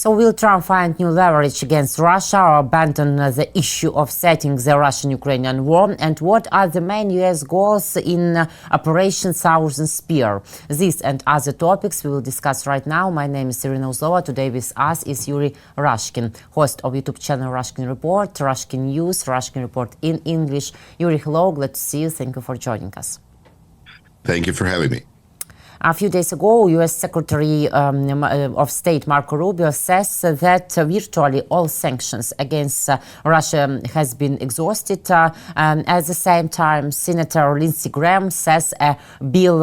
So will Trump find new leverage against Russia or abandon the issue of setting the Russian-Ukrainian war? And what are the main U.S. goals in Operation Southern Spear? This and other topics we will discuss right now. My name is Iryna Uzlova. Today with us is Yuri Rashkin, host of YouTube channel Rashkin Report, Rashkin News, Rashkin Report in English. Yuri, hello, glad to see you. Thank you for joining us. Thank you for having me. A few days ago, U.S. Secretary of State Marco Rubio says that virtually all sanctions against Russia has been exhausted. At the same time, Senator Lindsey Graham says a bill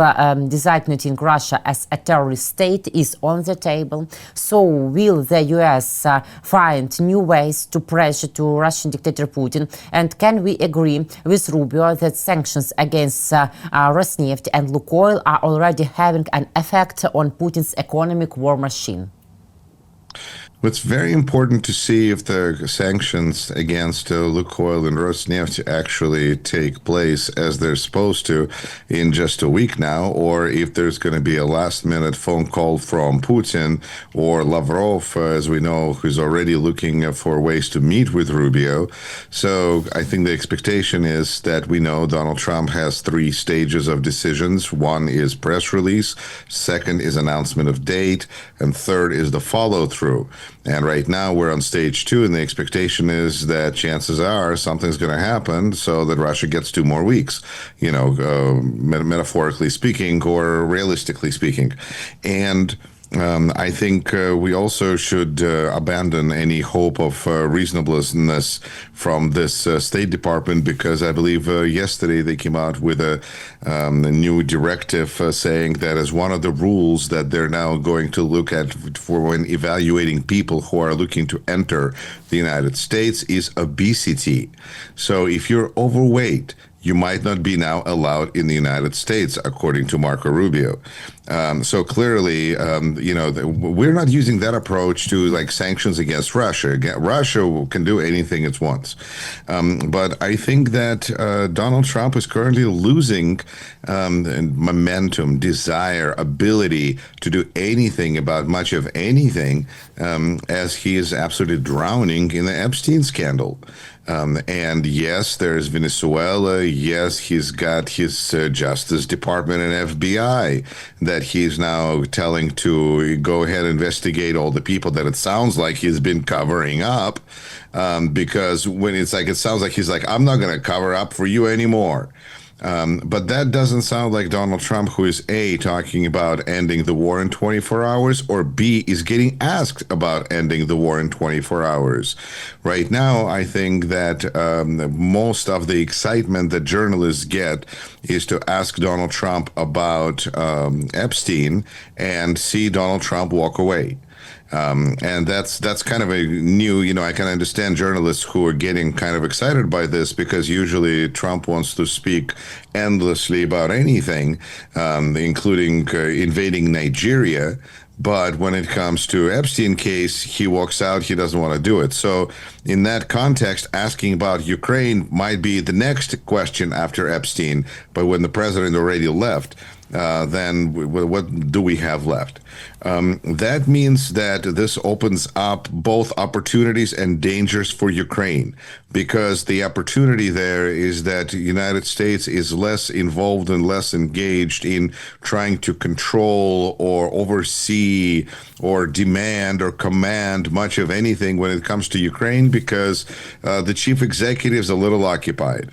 designating Russia as a terrorist state is on the table. So will the U.S. find new ways to pressure to Russian dictator Putin? And can we agree with Rubio that sanctions against Rosneft and Lukoil are already having an effect on Putin's economic war machine? It's very important to see if the sanctions against Lukoil and Rosneft actually take place as they're supposed to in just a week now, or if there's going to be a last-minute phone call from Putin or Lavrov, as we know, who's already looking for ways to meet with Rubio. So I think the expectation is that we know Donald Trump has three stages of decisions. One is press release, second is announcement of date, and third is the follow-through. And right now we're on stage two, and the expectation is that chances are something's going to happen so that Russia gets 2 more weeks, metaphorically speaking or realistically speaking. And I think we also should abandon any hope of reasonableness from this State Department, because I believe yesterday they came out with a new directive saying that as one of the rules that they're now going to look at for when evaluating people who are looking to enter the United States is obesity. So if you're overweight, you might not be now allowed in the United States, according to Marco Rubio. So clearly, we're not using that approach to like sanctions against Russia. Russia can do anything it wants. But I think that Donald Trump is currently losing momentum, desire, ability to do anything about much of anything, as he is absolutely drowning in the Epstein scandal. And yes, there's Venezuela. Yes, he's got his Justice Department and FBI that he's now telling to go ahead and investigate all the people that it sounds like he's been covering up. Because when it sounds like he's like, I'm not going to cover up for you anymore. But that doesn't sound like Donald Trump, who is A, talking about ending the war in 24 hours, or B, is getting asked about ending the war in 24 hours. Right now, I think that most of the excitement that journalists get is to ask Donald Trump about Epstein and see Donald Trump walk away. And that's kind of a new, I can understand journalists who are getting kind of excited by this, because usually Trump wants to speak endlessly about anything, including invading Nigeria. But when it comes to Epstein case, he walks out, he doesn't want to do it. So in that context, asking about Ukraine might be the next question after Epstein. But when the president already left, then what do we have left? That means that this opens up both opportunities and dangers for Ukraine, because the opportunity there is that the United States is less involved and less engaged in trying to control or oversee or demand or command much of anything when it comes to Ukraine, because the chief executive is a little occupied.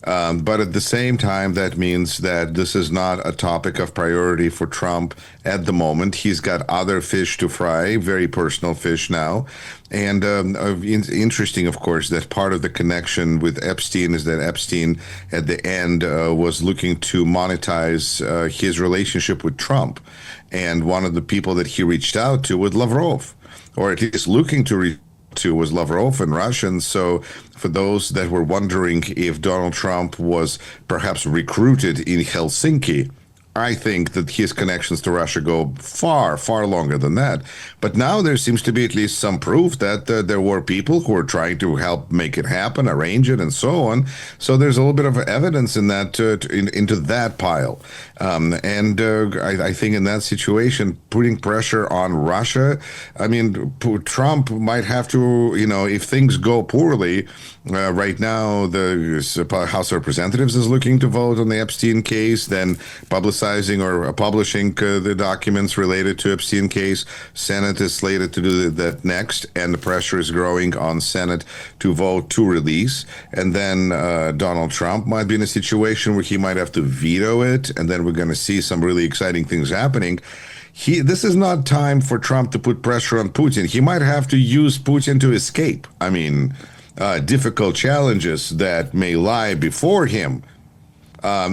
But at the same time, that means that this is not a topic of priority for Trump at the moment. He's got other fish to fry, very personal fish now. And interesting, of course, that part of the connection with Epstein is that Epstein at the end was looking to monetize his relationship with Trump. And one of the people that he reached out to was Lavrov, or at least looking to reach to was Lavrov and Russians. So for those that were wondering if Donald Trump was perhaps recruited in Helsinki I think that his connections to Russia go far, far longer than that. But now there seems to be at least some proof that there were people who were trying to help make it happen, arrange it, and so on. So there's a little bit of evidence in that into that pile. I think in that situation, putting pressure on Russia, I mean, Trump might have to, if things go poorly, right now the House of Representatives is looking to vote on the Epstein case, then publicizing or publishing the documents related to Epstein case. Senate is slated to do that next, and the pressure is growing on Senate to vote to release. And then Donald Trump might be in a situation where he might have to veto it, and then we're going to see some really exciting things happening. This is not time for Trump to put pressure on Putin. He might have to use Putin to escape. I mean, difficult challenges that may lie before him.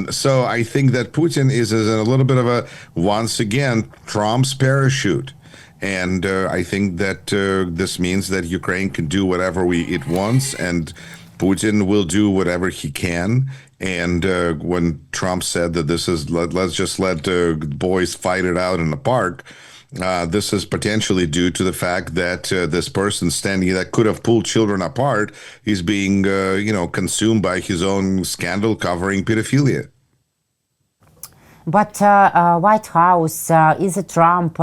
So I think that Putin is a little bit of a, once again, Trump's parachute. And I think that this means that Ukraine can do whatever it wants, and Putin will do whatever he can. And when Trump said that this is, let's just let boys fight it out in the park, this is potentially due to the fact that this person standing that could have pulled children apart is being, consumed by his own scandal covering pedophilia. But White House, is it Trump,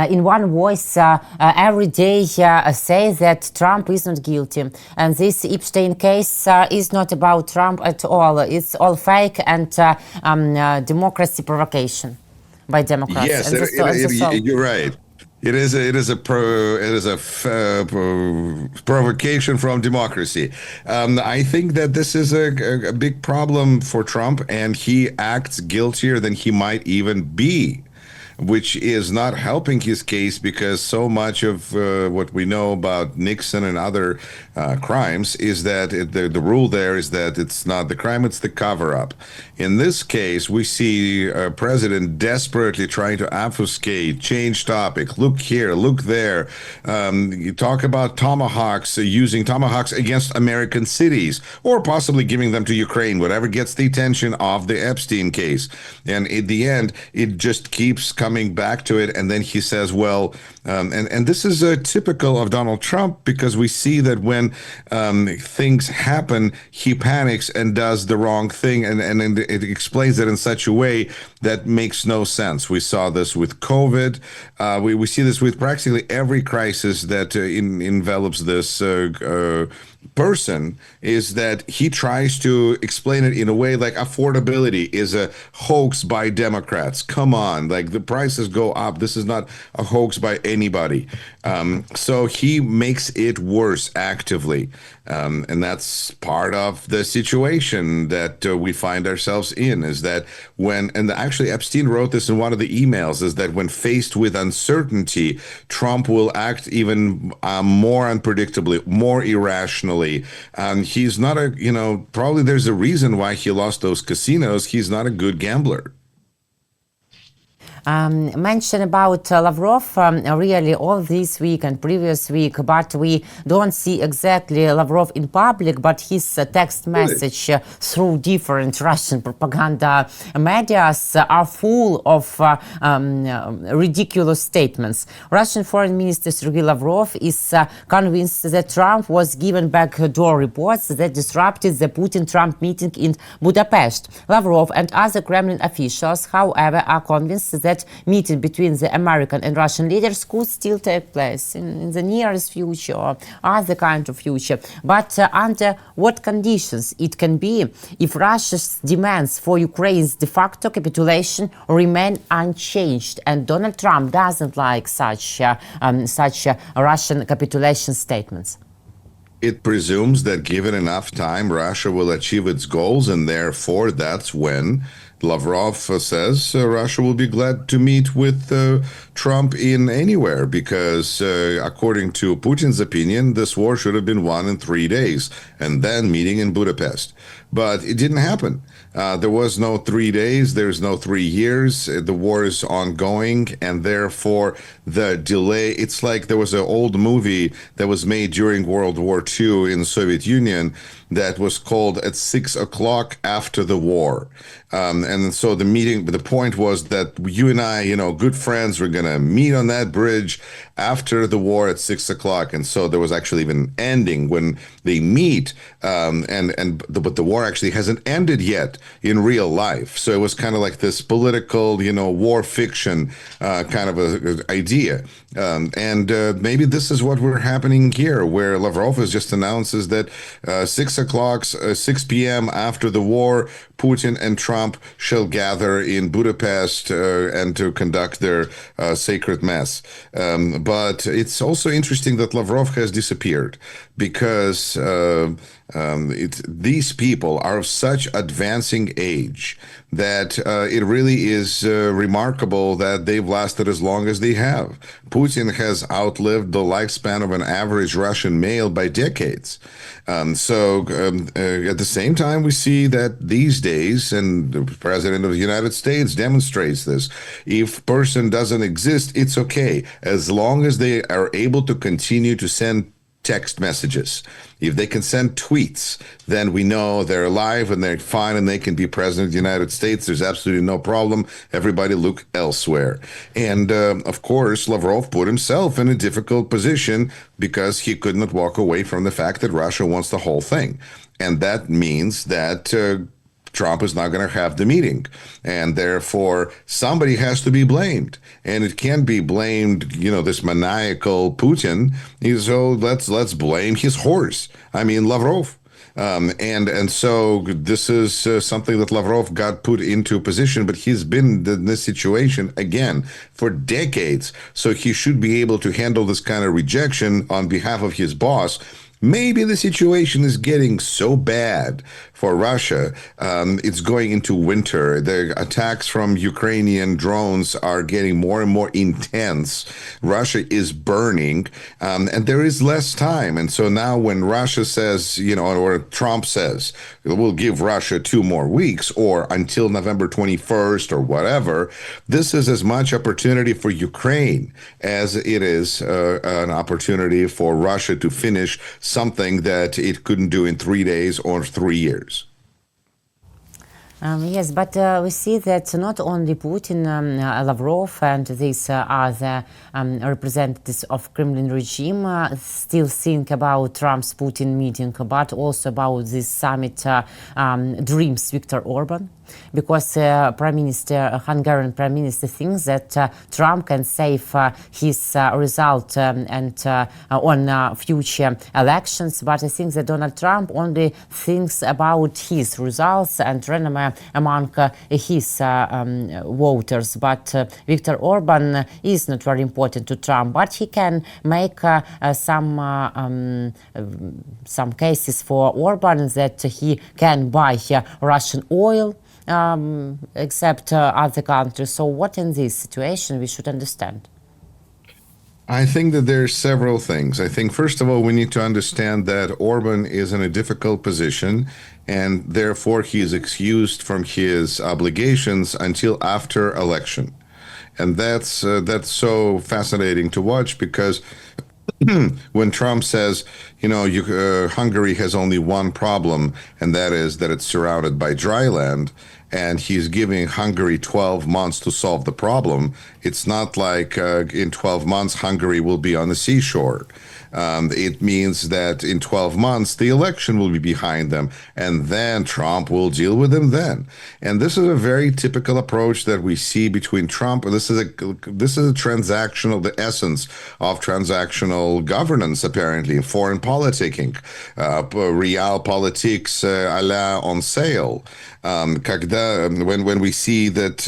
in one voice every day says that Trump is not guilty. And this Epstein case is not about Trump at all. It's all fake and democracy provocation by Democrats. Yes, you're right. It is a provocation from democracy. I think that this is a big problem for Trump, and he acts guiltier than he might even be, which is not helping his case, because so much of what we know about Nixon and other crimes is that the rule there is that it's not the crime, it's the cover-up. In this case, we see a president desperately trying to obfuscate, change topic, look here, look there. You talk about tomahawks, using tomahawks against American cities, or possibly giving them to Ukraine, whatever gets the attention of the Epstein case. And at the end, it just keeps coming back to it, and then he says, well, and this is typical of Donald Trump, because we see that when things happen, he panics and does the wrong thing, and it explains it in such a way that makes no sense. We saw this with COVID. We see this with practically every crisis that envelops this person, is that he tries to explain it in a way like affordability is a hoax by Democrats. Come on, like the prices go up. This is not a hoax by anybody. So he makes it worse actively. And that's part of the situation that we find ourselves in, is that and actually Epstein wrote this in one of the emails, is that when faced with uncertainty, Trump will act even more unpredictably, more irrationally. He's not probably there's a reason why he lost those casinos. He's not a good gambler. Mention about Lavrov really all this week and previous week, but we don't see exactly Lavrov in public, but his text message through different Russian propaganda medias are full of ridiculous statements. Russian Foreign Minister Sergei Lavrov is convinced that Trump was given backdoor reports that disrupted the Putin-Trump meeting in Budapest. Lavrov and other Kremlin officials, however, are convinced that meeting between the American and Russian leaders could still take place in the nearest future or other kind of future. But under what conditions it can be if Russia's demands for Ukraine's de facto capitulation remain unchanged? And Donald Trump doesn't like such Russian capitulation statements. It presumes that given enough time, Russia will achieve its goals, and therefore that's when Lavrov says Russia will be glad to meet with Trump in anywhere, because according to Putin's opinion, this war should have been won in 3 days, and then meeting in Budapest. but it didn't happen. There was no 3 days, there's no 3 years. The war is ongoing, and therefore the delay. It's like there was an old movie that was made during World War II in the Soviet Union that was called At 6 o'clock After the War. And so the point was that you and I, good friends, were going to meet on that bridge after the war at 6 o'clock. And so there was actually even ending when they meet. But the war actually hasn't ended yet in real life. So it was kind of like this political, war fiction kind of a idea. Maybe this is what we're happening here, where Lavrov just announces that 6 p.m. after the war, Putin and Trump shall gather in Budapest and to conduct their sacred mass. But it's also interesting that Lavrov has disappeared because these people are of such advancing age that it really is remarkable that they've lasted as long as they have. Putin has outlived the lifespan of an average Russian male by decades. At the same time, we see that these days, and the President of the United States demonstrates this, if person doesn't exist, it's okay, as long as they are able to continue to send text messages. If they can send tweets, then we know they're alive and they're fine and they can be president of the United States. There's absolutely no problem. Everybody look elsewhere. And of course, Lavrov put himself in a difficult position because he could not walk away from the fact that Russia wants the whole thing. And that means that Trump is not going to have the meeting. And therefore, somebody has to be blamed. And it can't be blamed, this maniacal Putin. So let's blame his horse. I mean, Lavrov. And so this is something that Lavrov got put into position, but he's been in this situation again for decades. So he should be able to handle this kind of rejection on behalf of his boss. Maybe the situation is getting so bad for Russia. It's going into winter. The attacks from Ukrainian drones are getting more and more intense. Russia is burning, and there is less time. And so now when Russia says, or Trump says, we'll give Russia 2 more weeks or until November 21st or whatever, this is as much opportunity for Ukraine as it is an opportunity for Russia to finish something that it couldn't do in 3 days or 3 years. Yes, but we see that not only Putin, Lavrov, and these other representatives of Kremlin regime still think about Trump's Putin meeting, but also about this summit dreams Viktor Orban. Because Hungarian Prime Minister thinks that Trump can save his result on future elections. But I think that Donald Trump only thinks about his results and resume among his voters. But Viktor Orban is not very important to Trump. But he can make some cases for Orban that he can buy Russian oil. Except other countries. So what in this situation we should understand? I think that there's several things. I think, first of all, we need to understand that Orban is in a difficult position, and therefore he is excused from his obligations until after election. And that's so fascinating to watch because when Trump says, Hungary has only one problem, and that is that it's surrounded by dry land, and he's giving Hungary 12 months to solve the problem, it's not like in 12 months Hungary will be on the seashore. It means that in 12 months, the election will be behind them, and then Trump will deal with them then. And this is a very typical approach that we see between Trump. This is a transactional, the essence of transactional governance, apparently, foreign politicking, real politics a la on sale. When we see that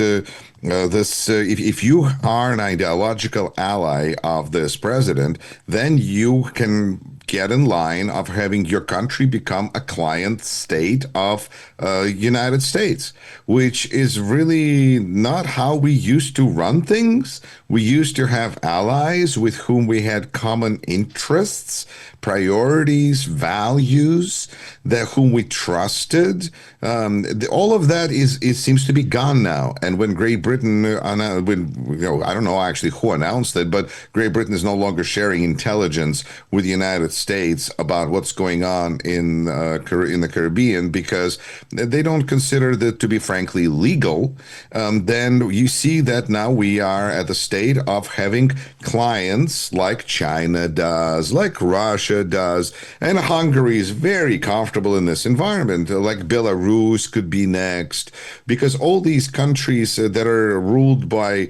if you are an ideological ally of this president, then you can get in line of having your country become a client state of United States, which is really not how we used to run things. We used to have allies with whom we had common interests, priorities, values, that whom we trusted. All of that it seems to be gone now. And when Great Britain, I don't know actually who announced it, but Great Britain is no longer sharing intelligence with the United States about what's going on in the Caribbean because they don't consider that to be frankly legal. Then you see that now we are at the state of having clients like China does, like Russia does, and Hungary is very comfortable in this environment, like Belarus could be next, because all these countries that are ruled by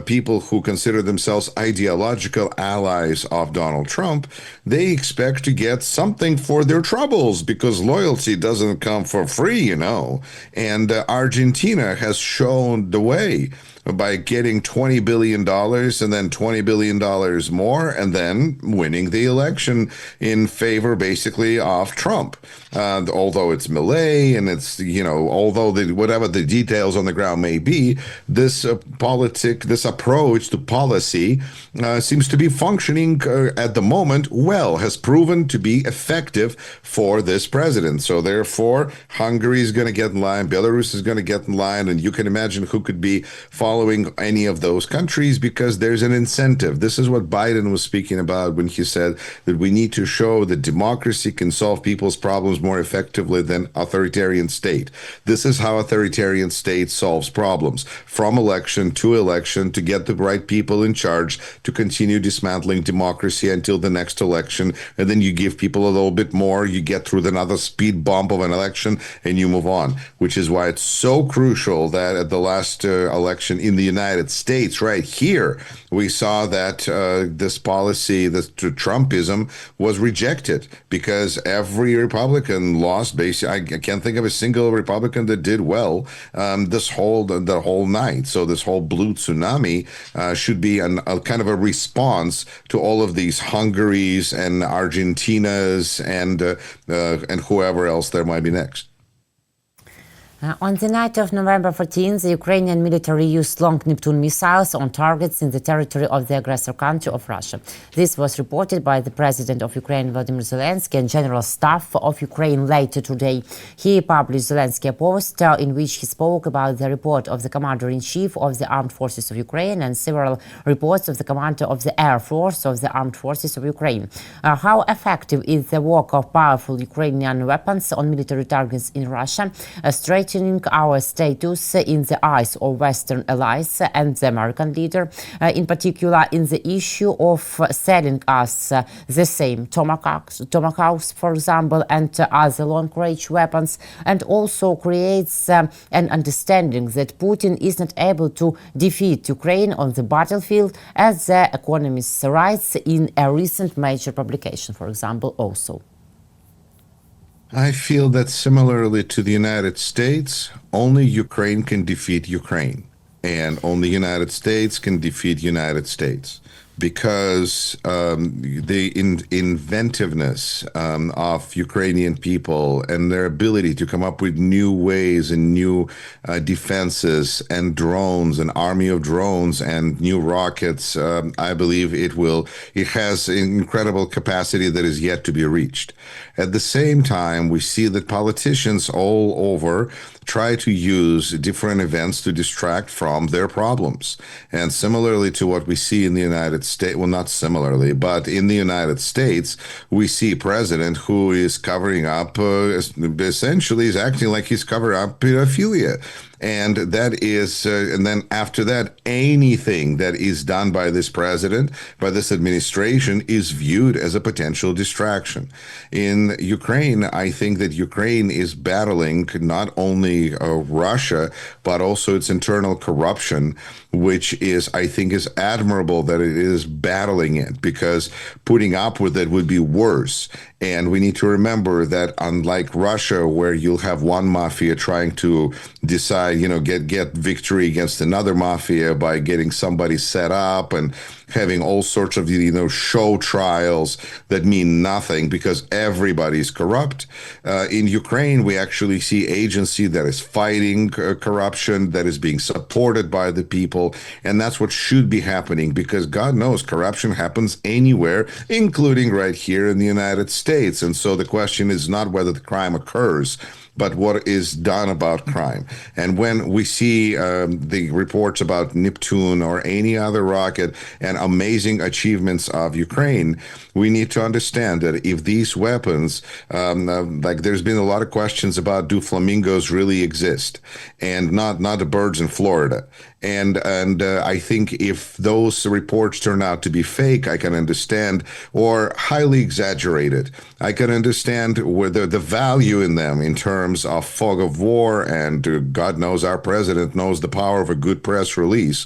people who consider themselves ideological allies of Donald Trump, they expect to get something for their troubles because loyalty doesn't come for free, And Argentina has shown the way by getting $20 billion and then $20 billion more and then winning the election in favor basically of Trump. Although it's Malay and it's, although whatever the details on the ground may be, this approach to policy seems to be functioning at the moment well, has proven to be effective for this president. So therefore, Hungary is going to get in line, Belarus is going to get in line, and you can imagine who could be following any of those countries because there's an incentive. This is what Biden was speaking about when he said that we need to show that democracy can solve people's problems more effectively than authoritarian state. This is how authoritarian state solves problems. From election to get the right people in charge to continue dismantling democracy until the next election. And then you give people a little bit more, you get through another speed bump of an election and you move on, which is why it's so crucial that at the last election in the United States, right here, we saw that this policy, the Trumpism, was rejected because every Republican lost. Basically, I can't think of a single Republican that did well the whole night. So this whole blue tsunami should be a kind of a response to all of these Hungarys and Argentinas and whoever else there might be next. On the night of November 14, the Ukrainian military used long Neptune missiles on targets in the territory of the aggressor country of Russia. This was reported by the President of Ukraine, Volodymyr Zelensky, and General Staff of Ukraine later today. He published Zelensky a post in which he spoke about the report of the Commander-in-Chief of the Armed Forces of Ukraine and several reports of the Commander of the Air Force of the Armed Forces of Ukraine. How effective is the work of powerful Ukrainian weapons on military targets in Russia, straight our status in the eyes of Western allies and the American leader, in particular in the issue of selling us the same tomahawks, for example, and other long-range weapons, and also creates an understanding that Putin is not able to defeat Ukraine on the battlefield, as the Economist writes in a recent major publication, for example, also. I feel that similarly to the United States, only Ukraine can defeat Ukraine, and only United States can defeat United States. Because the inventiveness of Ukrainian people and their ability to come up with new ways and new defenses and drones, an army of drones and new rockets, I believe it has incredible capacity that is yet to be reached. At the same time, we see that politicians all over try to use different events to distract from their problems. And similarly to what we see in the United States, well, not similarly, but in the United States, we see a president who is covering up, essentially is acting like he's covering up pedophilia. And that is, and then after that, anything that is done by this president, by this administration, is viewed as a potential distraction. In Ukraine, I think that Ukraine is battling not only Russia, but also its internal corruption, which is, I think, is admirable that it is battling it, because putting up with it would be worse. And we need to remember that unlike Russia, where you'll have one mafia trying to decide, get victory against another mafia by getting somebody set up and having all sorts of, show trials that mean nothing because everybody's corrupt. In Ukraine, we actually see agency that is fighting corruption, that is being supported by the people, and that's what should be happening because God knows corruption happens anywhere, including right here in the United States. And so the question is not whether the crime occurs, but what is done about crime. And when we see the reports about Neptune or any other rocket and amazing achievements of Ukraine, we need to understand that if these weapons, like there's been a lot of questions about do flamingos really exist, and not the birds in Florida. And I think if those reports turn out to be fake, I can understand, or highly exaggerated, I can understand whether the value in them in terms of fog of war, and God knows our president knows the power of a good press release.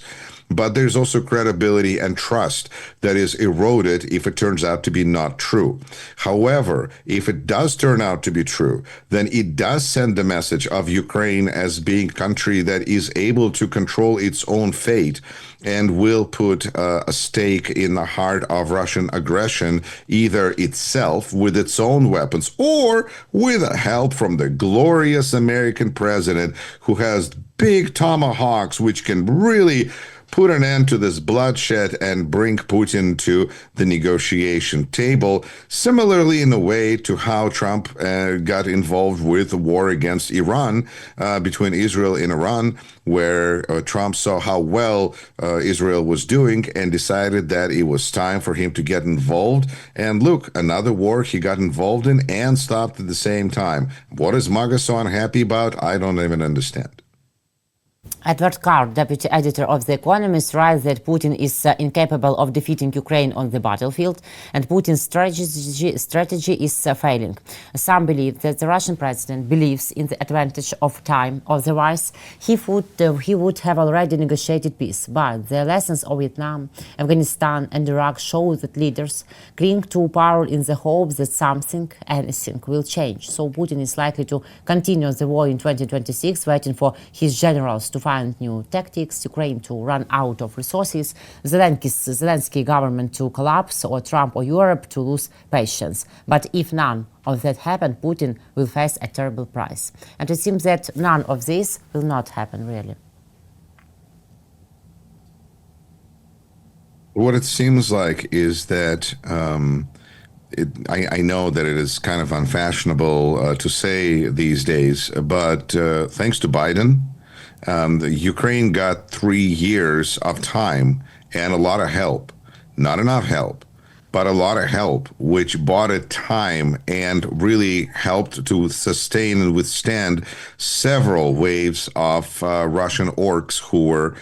But there's also credibility and trust that is eroded if it turns out to be not true. However, if it does turn out to be true, then it does send the message of Ukraine as being a country that is able to control its own fate and will put a stake in the heart of Russian aggression, either itself with its own weapons or with help from the glorious American president who has big tomahawks which can really put an end to this bloodshed and bring Putin to the negotiation table, similarly in a way to how Trump got involved with the war against Iran, between Israel and Iran, where Trump saw how well Israel was doing and decided that it was time for him to get involved. And look, another war he got involved in and stopped at the same time. What is MAGA so unhappy about? I don't even understand. Edward Carr, deputy editor of The Economist, writes that Putin is incapable of defeating Ukraine on the battlefield, and Putin's strategy is failing. Some believe that the Russian president believes in the advantage of time. Otherwise, he would have already negotiated peace. But the lessons of Vietnam, Afghanistan, and Iraq show that leaders cling to power in the hopes that something, anything, will change. So Putin is likely to continue the war in 2026, waiting for his generals to find new tactics, Ukraine to run out of resources, Zelensky government to collapse, or Trump or Europe to lose patience. But if none of that happens, Putin will face a terrible price. And it seems that none of this will not happen, really. What it seems like is that I know that it is kind of unfashionable to say these days, but thanks to Biden, the Ukraine got 3 years of time and a lot of help. Not enough help, but a lot of help, which bought it time and really helped to sustain and withstand several waves of Russian orcs who were,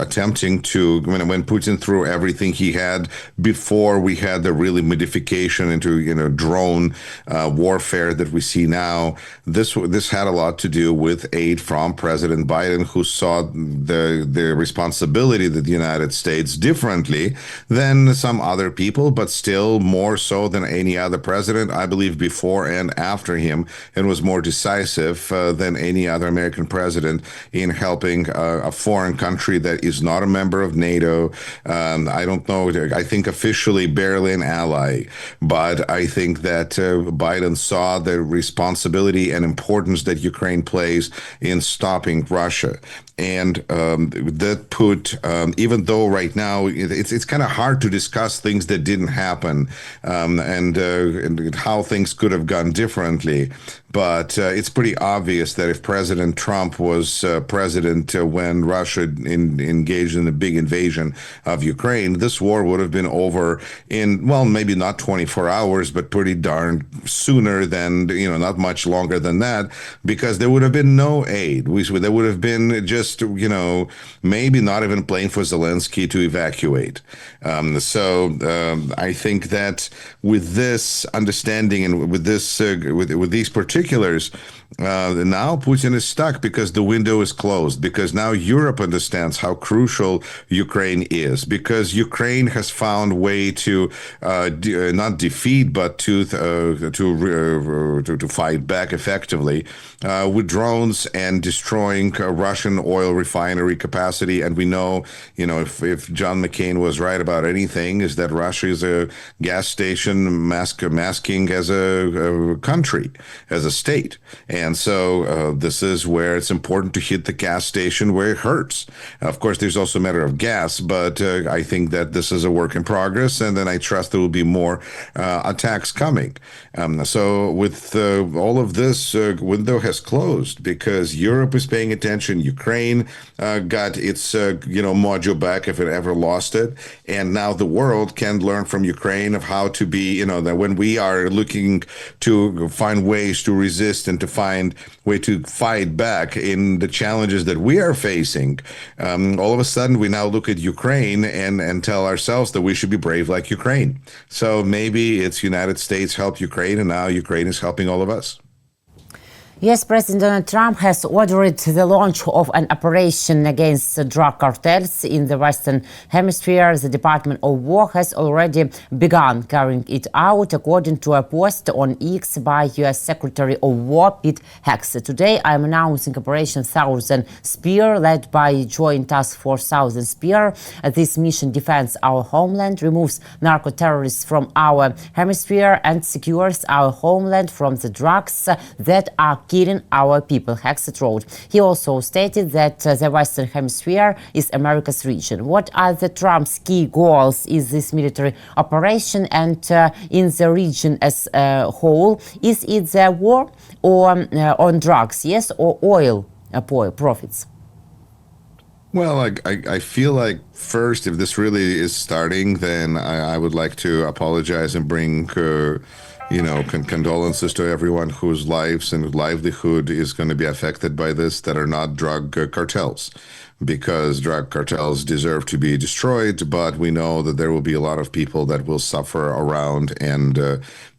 attempting to, when Putin threw everything he had before we had the really modification into, drone warfare that we see now. This had a lot to do with aid from President Biden, who saw the responsibility of the United States differently than some other people, but still more so than any other president, I believe, before and after him, and was more decisive than any other American president in helping a foreign country that is not a member of NATO. I don't know, I think officially barely an ally, but I think that Biden saw the responsibility and importance that Ukraine plays in stopping Russia. And that put, even though right now it's kind of hard to discuss things that didn't happen and how things could have gone differently, but it's pretty obvious that if President Trump was president when Russia engaged in the big invasion of Ukraine, this war would have been over in, well, maybe not 24 hours, but pretty darn sooner than, not much longer than that, because there would have been no aid. There would have been just, maybe not even plane for Zelensky to evacuate. So I think that with this understanding and with this, with these particulars, Now Putin is stuck because the window is closed, because now Europe understands how crucial Ukraine is, because Ukraine has found way to not defeat, but to fight back effectively with drones and destroying Russian oil refinery capacity. And we know, if John McCain was right about anything, is that Russia is a gas station masking as a country, as a state. And so this is where it's important to hit the gas station where it hurts. Of course, there's also a matter of gas, but I think that this is a work in progress, and then I trust there will be more attacks coming. So with all of this, window has closed because Europe is paying attention. Ukraine got its module back if it ever lost it, and now the world can learn from Ukraine of how to be. That when we are looking to find ways to resist and to find way to fight back in the challenges that we are facing, all of a sudden we now look at Ukraine and tell ourselves that we should be brave like Ukraine. So maybe it's United States helped Ukraine, and now Ukraine is helping all of us. Yes, President Donald Trump has ordered the launch of an operation against drug cartels in the Western Hemisphere. The Department of War has already begun carrying it out, according to a post on X by U.S. Secretary of War Pete Hegseth. Today, I am announcing Operation Thousand Spear, led by Joint Task Force Thousand Spear. This mission defends our homeland, removes narco-terrorists from our hemisphere, and secures our homeland from the drugs that are killing our people, Hegseth wrote. He also stated that the Western Hemisphere is America's region. What are the Trump's key goals in this military operation and in the region as a whole? Is it the war or on drugs, yes, or oil profits? Well, I feel like first, if this really is starting, then I would like to apologize and bring condolences to everyone whose lives and livelihood is going to be affected by this that are not drug cartels, because drug cartels deserve to be destroyed, but we know that there will be a lot of people that will suffer around, and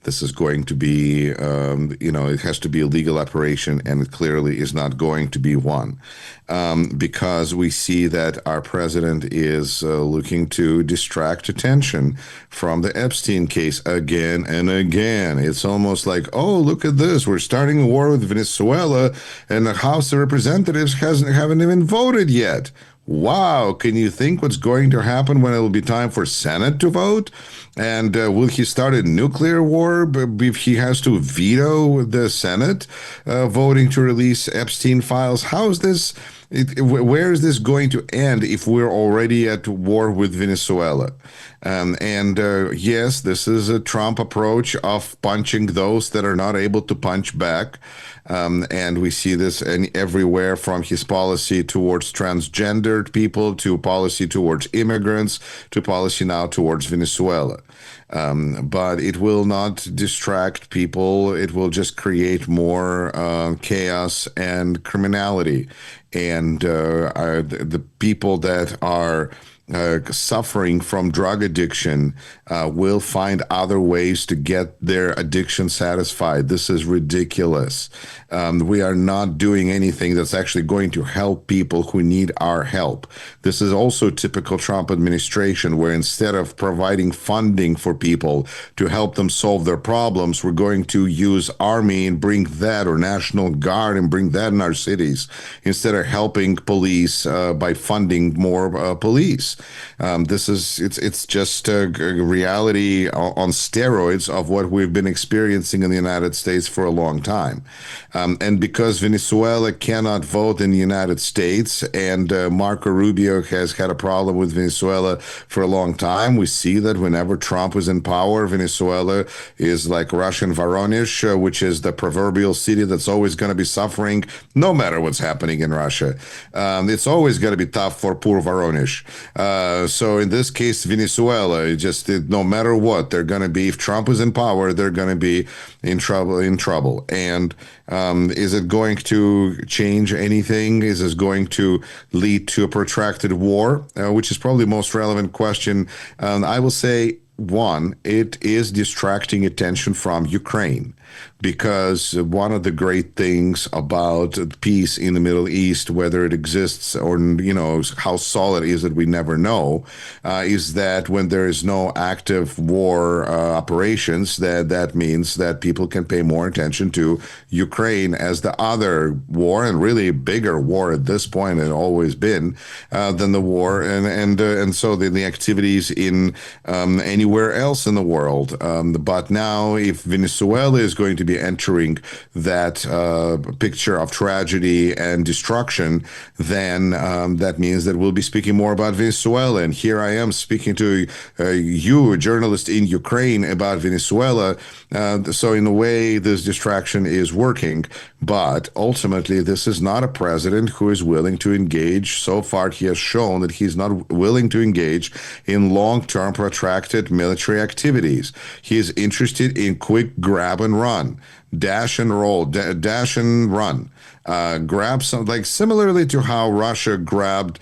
this is going to be, it has to be a legal operation, and it clearly is not going to be one. Because we see that our president is looking to distract attention from the Epstein case again and again. It's almost like, oh, look at this. We're starting a war with Venezuela, and the House of Representatives haven't even voted yet. Wow, can you think what's going to happen when it will be time for Senate to vote? And will he start a nuclear war if he has to veto the Senate voting to release Epstein files? How is this? Where is this going to end if we're already at war with Venezuela? Yes, this is a Trump approach of punching those that are not able to punch back. And we see this everywhere, from his policy towards transgendered people to policy towards immigrants to policy now towards Venezuela. But it will not distract people. It will just create more chaos and criminality. And the people that are suffering from drug addiction will find other ways to get their addiction satisfied. This is ridiculous. We are not doing anything that's actually going to help people who need our help. This is also typical Trump administration, where instead of providing funding for people to help them solve their problems, we're going to use army and bring that, or National Guard and bring that in our cities, instead of helping police by funding more police. It's just a reality on steroids of what we've been experiencing in the United States for a long time. And because Venezuela cannot vote in the United States, and Marco Rubio has had a problem with Venezuela for a long time, we see that whenever Trump is in power, Venezuela is like Russian Voronezh, which is the proverbial city that's always going to be suffering no matter what's happening in Russia. It's always going to be tough for poor Voronezh. So in this case, Venezuela, no matter what, they're going to be, if Trump is in power, they're going to be in trouble. And is it going to change anything? Is this going to lead to a protracted war? Which is probably the most relevant question. I will say one, it is distracting attention from Ukraine, because one of the great things about peace in the Middle East, whether it exists or, how solid is it, we never know, is that when there is no active war operations, that means that people can pay more attention to Ukraine as the other war, and really bigger war at this point, and always been, than the war, and so the activities in anywhere else in the world. But now, if Venezuela is going to be entering that picture of tragedy and destruction, then that means that we'll be speaking more about Venezuela. And here I am speaking to you, a journalist in Ukraine, about Venezuela. So in a way, this distraction is working. But ultimately, this is not a president who is willing to engage. So far, he has shown that he's not willing to engage in long-term, protracted military activities. He is interested in quick grab and run, dash and roll, dash and run. Grab some, like similarly to how Russia grabbed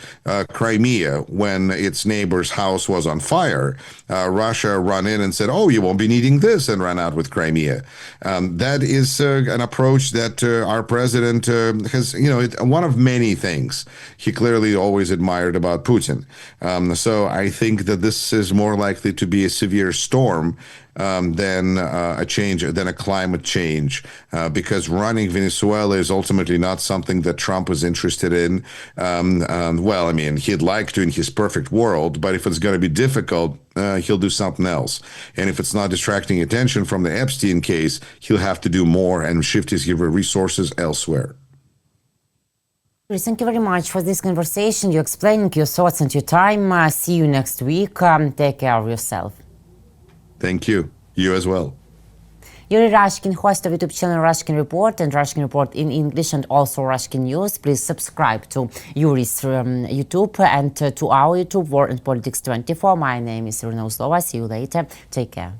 Crimea when its neighbor's house was on fire. Russia ran in and said, "Oh, you won't be needing this," and ran out with Crimea. That is an approach that our president has, one of many things he clearly always admired about Putin. So I think that this is more likely to be a severe storm than a climate change, because running Venezuela is ultimately not something that Trump was interested in. Well, I mean, he'd like to in his perfect world, but if it's going to be difficult, he'll do something else. And if it's not distracting attention from the Epstein case, he'll have to do more and shift his resources elsewhere. Thank you very much for this conversation. You're explaining your thoughts and your time. See you next week. Take care of yourself. Thank you. You as well. Yuri Rashkin, host of YouTube channel Rashkin Report and Rashkin Report in English, and also Rashkin News. Please subscribe to Yuri's YouTube and to our YouTube, War and Politics 24. My name is Iryna Uzlova. See you later. Take care.